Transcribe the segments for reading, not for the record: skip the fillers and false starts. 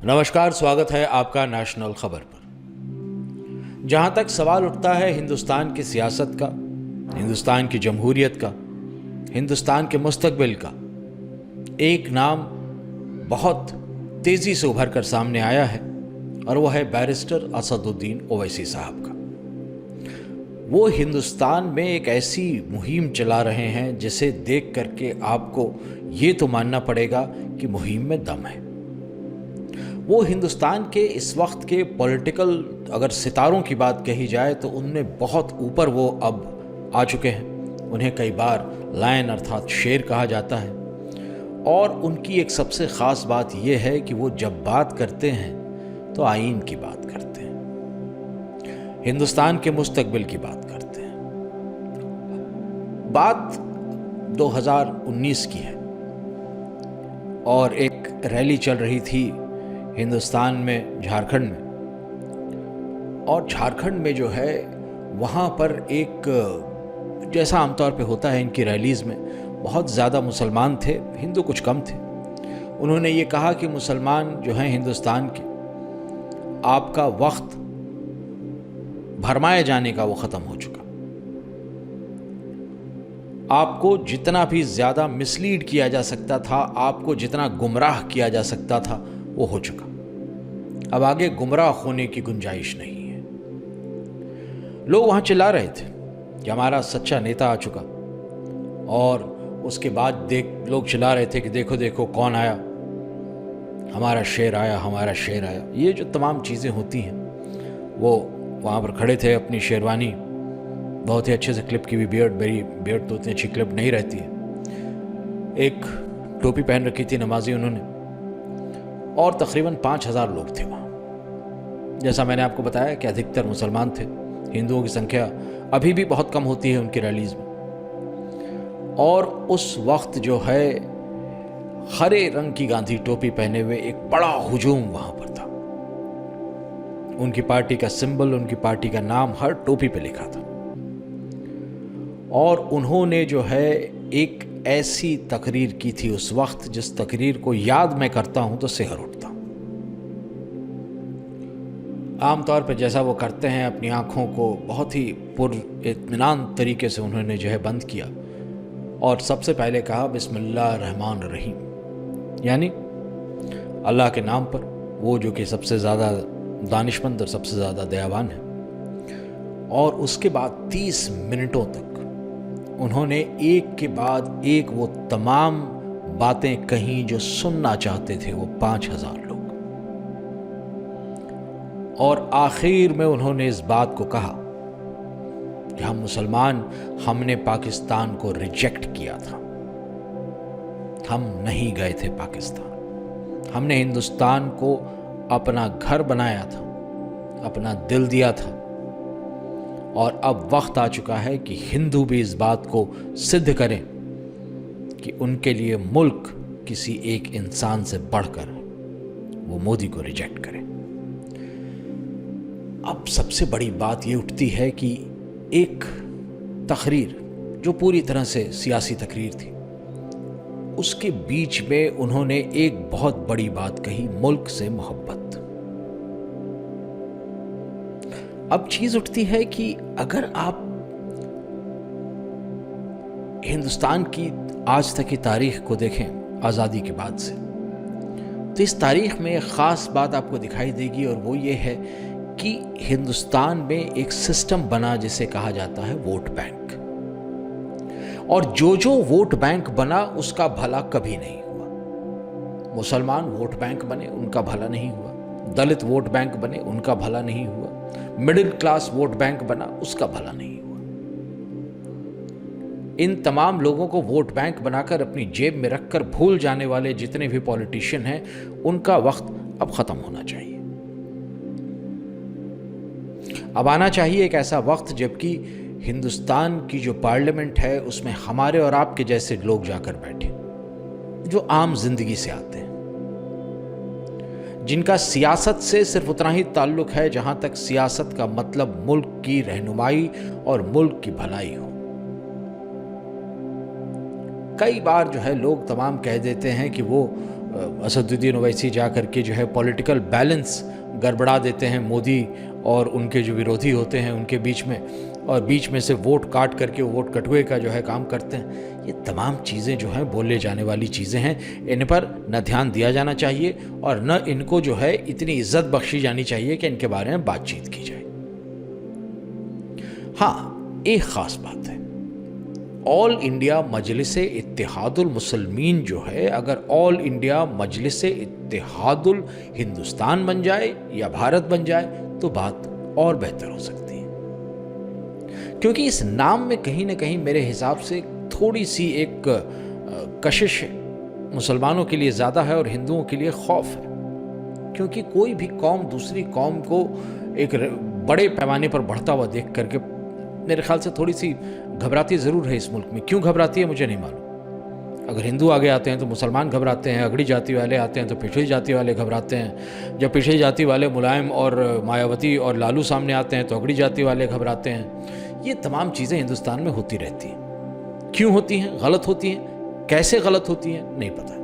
नमस्कार, स्वागत है आपका नेशनल खबर पर। जहां तक सवाल उठता है हिंदुस्तान की सियासत का, हिंदुस्तान की जमहूरियत का, हिंदुस्तान के मुस्तकबिल का, एक नाम बहुत तेजी से उभर कर सामने आया है और वह है बैरिस्टर असदुद्दीन ओवैसी साहब का। वो हिंदुस्तान में एक ऐसी मुहिम चला रहे हैं जिसे देख करके आपको ये तो मानना पड़ेगा कि मुहिम में दम है। वो हिंदुस्तान के इस वक्त के पॉलिटिकल अगर सितारों की बात कही जाए तो उनमें बहुत ऊपर वो अब आ चुके हैं। उन्हें कई बार लायन अर्थात शेर कहा जाता है और उनकी एक सबसे ख़ास बात यह है कि वो जब बात करते हैं तो आईन की बात करते हैं, हिंदुस्तान के मुस्तकबिल की बात करते हैं। बात 2019 की है और एक रैली चल रही थी हिंदुस्तान में, झारखंड में। और झारखंड में जो है वहाँ पर एक, जैसा आमतौर पे होता है इनकी रैलीज़ में, बहुत ज़्यादा मुसलमान थे, हिंदू कुछ कम थे। उन्होंने ये कहा कि मुसलमान जो हैं हिंदुस्तान के, आपका वक्त भरमाए जाने का वो ख़त्म हो चुका। आपको जितना भी ज़्यादा मिसलीड किया जा सकता था, आपको जितना गुमराह किया जा सकता था, वो हो चुका। अब आगे गुमराह होने की गुंजाइश नहीं है। लोग वहां चिल्ला रहे थे कि हमारा सच्चा नेता आ चुका, और उसके बाद लोग चिल्ला रहे थे कि देखो देखो कौन आया, हमारा शेर आया, हमारा शेर आया। ये जो तमाम चीज़ें होती हैं, वो वहाँ पर खड़े थे, अपनी शेरवानी बहुत ही अच्छे से क्लिप की हुई, बियर्ड तो उतनी अच्छी क्लिप नहीं रहती है, एक टोपी पहन रखी थी नमाजी उन्होंने, और तकरीबन 5000 लोग थे वहाँ। जैसा मैंने आपको बताया कि अधिकतर मुसलमान थे, हिंदुओं की संख्या अभी भी बहुत कम होती है उनकी रैलीज़ में। और उस वक्त जो है हरे रंग की गांधी टोपी पहने हुए एक बड़ा हुजूम वहाँ पर था। उनकी पार्टी का सिंबल, उनकी पार्टी का नाम हर टोपी पे लिखा था। और उन्होंने जो है एक ऐसी तकरीर की थी उस वक्त, जिस तकरीर को याद मैं करता हूं तो सिहर उठता हूं। आमतौर पर जैसा वो करते हैं, अपनी आंखों को बहुत ही पुरइत्मीनान तरीके से उन्होंने जो है बंद किया और सबसे पहले कहा बिस्मिल्लाह रहमान रहीम, यानी अल्लाह के नाम पर, वो जो कि सबसे ज़्यादा दानिशमंद और सबसे ज़्यादा दयावान है। और उसके बाद 30 मिनटों तक उन्होंने एक के बाद एक वो तमाम बातें कहीं जो सुनना चाहते थे वो 5000 लोग। और आखिर में उन्होंने इस बात को कहा कि हम मुसलमान, हमने पाकिस्तान को रिजेक्ट किया था, हम नहीं गए थे पाकिस्तान, हमने हिंदुस्तान को अपना घर बनाया था, अपना दिल दिया था। और अब वक्त आ चुका है कि हिंदू भी इस बात को सिद्ध करें कि उनके लिए मुल्क किसी एक इंसान से बढ़कर वो मोदी को रिजेक्ट करें। अब सबसे बड़ी बात ये उठती है कि एक तकरीर जो पूरी तरह से सियासी तकरीर थी, उसके बीच में उन्होंने एक बहुत बड़ी बात कही, मुल्क से मोहब्बत। अब चीज उठती है कि अगर आप हिंदुस्तान की आज तक की तारीख को देखें, आज़ादी के बाद से, तो इस तारीख में एक ख़ास बात आपको दिखाई देगी, और वो ये है कि हिंदुस्तान में एक सिस्टम बना जिसे कहा जाता है वोट बैंक। और जो वोट बैंक बना उसका भला कभी नहीं हुआ। मुसलमान वोट बैंक बने, उनका भला नहीं हुआ। दलित वोट बैंक बने, उनका भला नहीं हुआ। मिडिल क्लास वोट बैंक बना, उसका भला नहीं हुआ। इन तमाम लोगों को वोट बैंक बनाकर अपनी जेब में रखकर भूल जाने वाले जितने भी पॉलिटिशियन हैं, उनका वक्त अब खत्म होना चाहिए। अब आना चाहिए एक ऐसा वक्त जबकि हिंदुस्तान की जो पार्लियामेंट है उसमें हमारे और आपके जैसे लोग जाकर बैठे, जो आम जिंदगी से आते हैं, जिनका सियासत से सिर्फ उतना ही ताल्लुक है जहां तक सियासत का मतलब मुल्क की रहनुमाई और मुल्क की भलाई हो। कई बार जो है लोग तमाम कह देते हैं कि वो असदुद्दीन ओवैसी जा कर के जो है पॉलिटिकल बैलेंस गड़बड़ा देते हैं मोदी और उनके जो विरोधी होते हैं उनके बीच में, और बीच में से वोट काट करके वोट कटुए का जो है काम करते हैं। ये तमाम चीज़ें जो हैं बोले जाने वाली चीज़ें हैं, इन पर न ध्यान दिया जाना चाहिए और न इनको जो है इतनी इज्जत बख्शी जानी चाहिए कि इनके बारे में बातचीत की जाए। हाँ, एक ख़ास बात है, ऑल इंडिया मजलिस इत्तेहादुल मुसलमीन जो है, अगर ऑल इंडिया मजलिस इत्तेहादुल हिंदुस्तान बन जाए या भारत बन जाए तो बात और बेहतर हो सकती है, क्योंकि इस नाम में कहीं ना कहीं मेरे हिसाब से थोड़ी सी एक कशिश है, मुसलमानों के लिए ज़्यादा है और हिंदुओं के लिए खौफ है, क्योंकि कोई भी कौम दूसरी कौम को एक बड़े पैमाने पर बढ़ता हुआ देख करके मेरे ख्याल से थोड़ी सी घबराती ज़रूर है इस मुल्क में। क्यों घबराती है मुझे नहीं मालूम। अगर हिंदू आगे आते हैं तो मुसलमान घबराते हैं, अगड़ी जाति वाले आते हैं तो पिछड़ी जाति वाले घबराते हैं, जब पिछड़ी जाति वाले मुलायम और मायावती और लालू सामने आते हैं तो अगड़ी जाति वाले घबराते हैं। ये तमाम चीज़ें हिंदुस्तान में होती रहती हैं। क्यों होती हैं? गलत होती हैं। कैसे गलत होती हैं नहीं पता,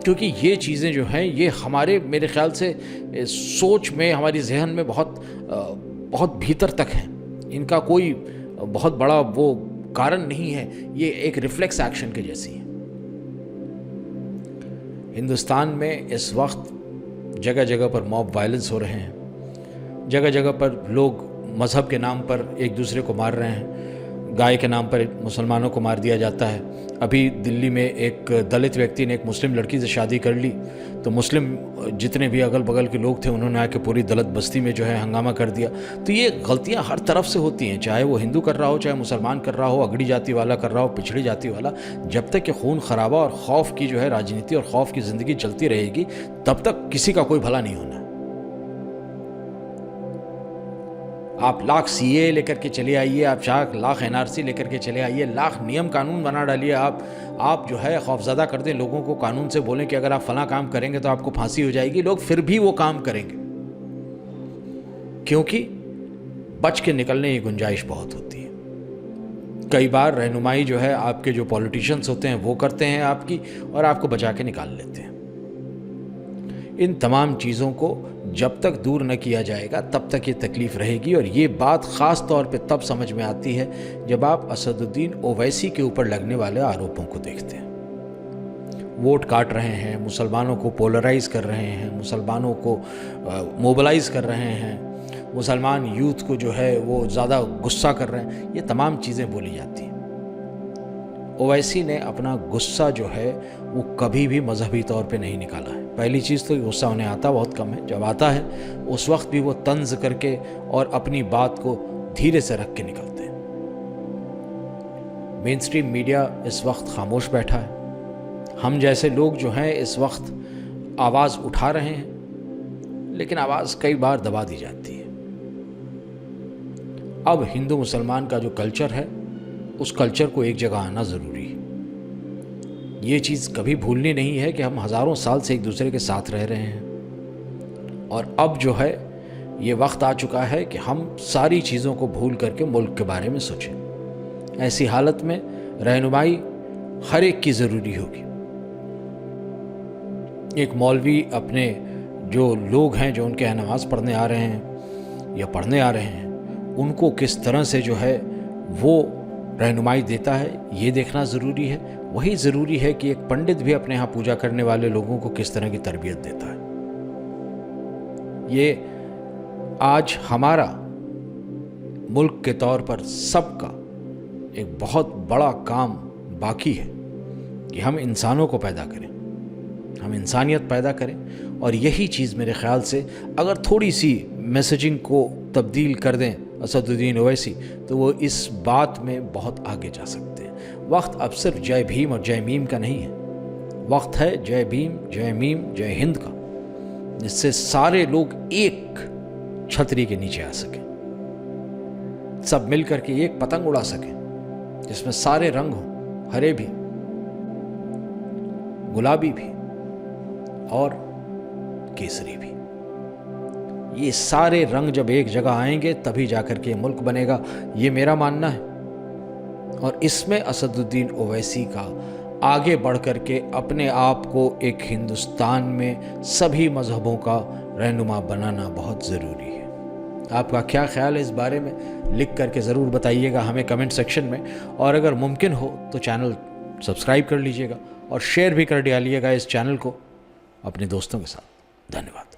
क्योंकि ये चीज़ें जो हैं ये हमारे मेरे ख्याल से सोच में, हमारी जहन में बहुत भीतर तक हैं। इनका कोई बहुत बड़ा वो कारण नहीं है, ये एक रिफ्लेक्स एक्शन के जैसी है। हिंदुस्तान में इस वक्त जगह जगह पर मॉब वायलेंस हो रहे हैं, जगह जगह पर लोग मज़हब के नाम पर एक दूसरे को मार रहे हैं, गाय के नाम पर मुसलमानों को मार दिया जाता है। अभी दिल्ली में एक दलित व्यक्ति ने एक मुस्लिम लड़की से शादी कर ली तो मुस्लिम जितने भी अगल बगल के लोग थे उन्होंने आके पूरी दलित बस्ती में जो है हंगामा कर दिया। तो ये गलतियां हर तरफ से होती हैं, चाहे वो हिंदू कर रहा हो, चाहे मुसलमान कर रहा हो, अगड़ी जाति वाला कर रहा हो, पिछड़ी जाति वाला। जब तक ये खून खराबा और खौफ की जो है राजनीति और खौफ की ज़िंदगी चलती रहेगी तब तक किसी का कोई भला नहीं होना। आप लाख सीए लेकर के चले आइए, आप 4 लाख एनआरसी लेकर के चले आइए, लाख नियम कानून बना डालिए, आप जो है खौफजदा कर दें लोगों को, कानून से बोलें कि अगर आप फला काम करेंगे तो आपको फांसी हो जाएगी, लोग फिर भी वो काम करेंगे, क्योंकि बच के निकलने की गुंजाइश बहुत होती है। कई बार रहनुमाई जो है आपके जो पॉलिटिशियंस होते हैं वो करते हैं आपकी, और आपको बचा के निकाल लेते हैं। इन तमाम चीज़ों को जब तक दूर न किया जाएगा तब तक ये तकलीफ़ रहेगी, और ये बात ख़ास तौर पे तब समझ में आती है जब आप असदुद्दीन ओवैसी के ऊपर लगने वाले आरोपों को देखते हैं। वोट काट रहे हैं, मुसलमानों को पोलराइज कर रहे हैं, मुसलमानों को मोबलाइज कर रहे हैं, मुसलमान यूथ को जो है वो ज़्यादा गुस्सा कर रहे हैं, ये तमाम चीज़ें बोली जाती हैं। ओवैसी ने अपना गुस्सा जो है वो कभी भी मजहबी तौर पे नहीं निकाला है। पहली चीज़ तो गुस्सा उन्हें आता बहुत कम है, जब आता है उस वक्त भी वो तंज करके और अपनी बात को धीरे से रख के निकलते हैं। मेन स्ट्रीम मीडिया इस वक्त खामोश बैठा है, हम जैसे लोग जो हैं इस वक्त आवाज़ उठा रहे हैं, लेकिन आवाज़ कई बार दबा दी जाती है। अब हिंदू मुसलमान का जो कल्चर है उस कल्चर को एक जगह आना ज़रूरी है। ये चीज़ कभी भूलनी नहीं है कि हम हज़ारों साल से एक दूसरे के साथ रह रहे हैं, और अब जो है ये वक्त आ चुका है कि हम सारी चीज़ों को भूल करके मुल्क के बारे में सोचें। ऐसी हालत में रहनुमाई हर एक की ज़रूरी होगी। एक मौलवी अपने जो लोग हैं जो उनके यहाँ नमाज़ पढ़ने आ रहे हैं या पढ़ने आ रहे हैं, उनको किस तरह से जो है वो रहनुमाई देता है, ये देखना ज़रूरी है। वही ज़रूरी है कि एक पंडित भी अपने यहाँ पूजा करने वाले लोगों को किस तरह की तरबियत देता है। ये आज हमारा मुल्क के तौर पर सबका एक बहुत बड़ा काम बाकी है कि हम इंसानों को पैदा करें, हम इंसानियत पैदा करें, और यही चीज़ मेरे ख़्याल से अगर थोड़ी सी मैसेजिंग को तब्दील कर दें असदुद्दीन ओवैसी तो वो इस बात में बहुत आगे जा सकते हैं। वक्त अब सिर्फ जय भीम और जय मीम का नहीं है, वक्त है जय भीम, जय मीम, जय हिंद का, जिससे सारे लोग एक छतरी के नीचे आ सकें, सब मिल करके एक पतंग उड़ा सकें जिसमें सारे रंग हों, हरे भी, गुलाबी भी और केसरी भी। ये सारे रंग जब एक जगह आएंगे तभी जाकर के मुल्क बनेगा, ये मेरा मानना है। और इसमें असदुद्दीन ओवैसी का आगे बढ़ कर के अपने आप को एक हिंदुस्तान में सभी मज़हबों का रहनुमा बनाना बहुत ज़रूरी है। आपका क्या ख्याल है इस बारे में, लिख करके ज़रूर बताइएगा हमें कमेंट सेक्शन में। और अगर मुमकिन हो तो चैनल सब्सक्राइब कर लीजिएगा और शेयर भी कर डालिएगा इस चैनल को अपने दोस्तों के साथ। धन्यवाद।